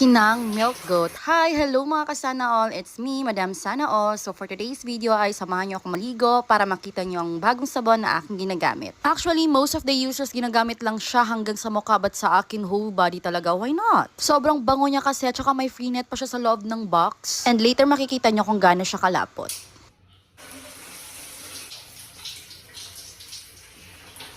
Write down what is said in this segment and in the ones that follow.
Kinang Milk Goat. Hi! Hello mga kasana all! It's me, Madam Sana All. So for today's video ay samahan nyo ako maligo para makita nyo ang bagong sabon na aking ginagamit. Actually, most of the users ginagamit lang siya hanggang sa mukha, but sa akin whole body talaga. Why not? Sobrang bango niya kasi at saka may free net pa siya sa loob ng box. And later makikita nyo kung gaano siya kalapot.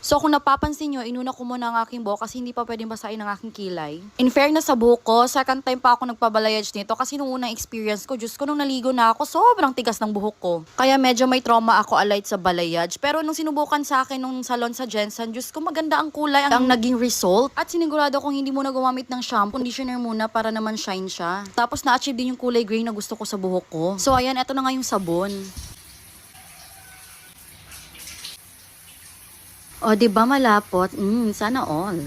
So kung napapansin nyo, inuna ko muna ang aking buhok kasi hindi pa pwedeng basahin ang aking kilay. In fairness sa buhok ko, second time pa ako nagpabalayage nito kasi nung unang experience ko, Diyos ko, nung naligo na ako, sobrang tigas ng buhok ko. Kaya medyo may trauma ako alight sa balayage. Pero nung sinubukan sa akin nung salon sa Jensen, Diyos ko, maganda ang kulay, ang naging result. At sinigurado kong hindi muna gumamit ng shampoo, conditioner muna para naman shine siya. Tapos na-achieve din yung kulay gray na gusto ko sa buhok ko. So ayan, eto na nga yung sabon. O, diba malapot? Sana all.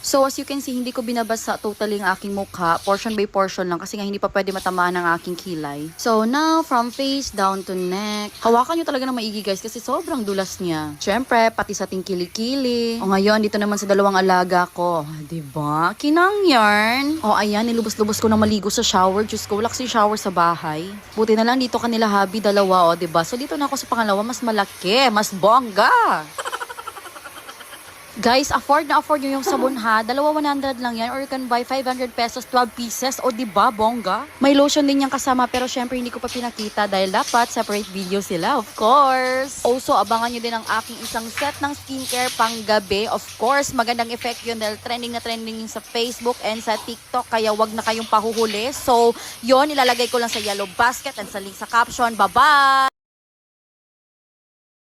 So, as you can see, hindi ko binabasa totally ang aking mukha. Portion by portion lang kasi nga hindi pa pwede matamaan ang aking kilay. So, now, from face down to neck. Hawakan nyo talaga ng maigi, guys, kasi sobrang dulas niya. Siyempre, pati sa ating kilikili. O ngayon, dito naman sa dalawang alaga ko. Diba? Kinang yarn. O, ayan, nilubos-lubos ko na maligo sa shower. Diyos ko, wala kasi shower sa bahay. Buti na lang dito kanila hubby, dalawa, o, diba? So, dito na ako sa pangalawa, mas malaki, mas bongga. Guys, afford na afford nyo yung sabon ha. 200 lang yan or you can buy 500 pesos, 12 pieces. O diba, bongga? May lotion din yung kasama pero syempre hindi ko pa pinakita dahil dapat separate video sila, of course. Also, abangan nyo din ang aking isang set ng skincare pang gabi. Of course, magandang effect yun dahil trending na trending yung sa Facebook and sa TikTok. Kaya wag na kayong pahuhuli. So, yon ilalagay ko lang sa yellow basket and sa link sa caption. Bye-bye!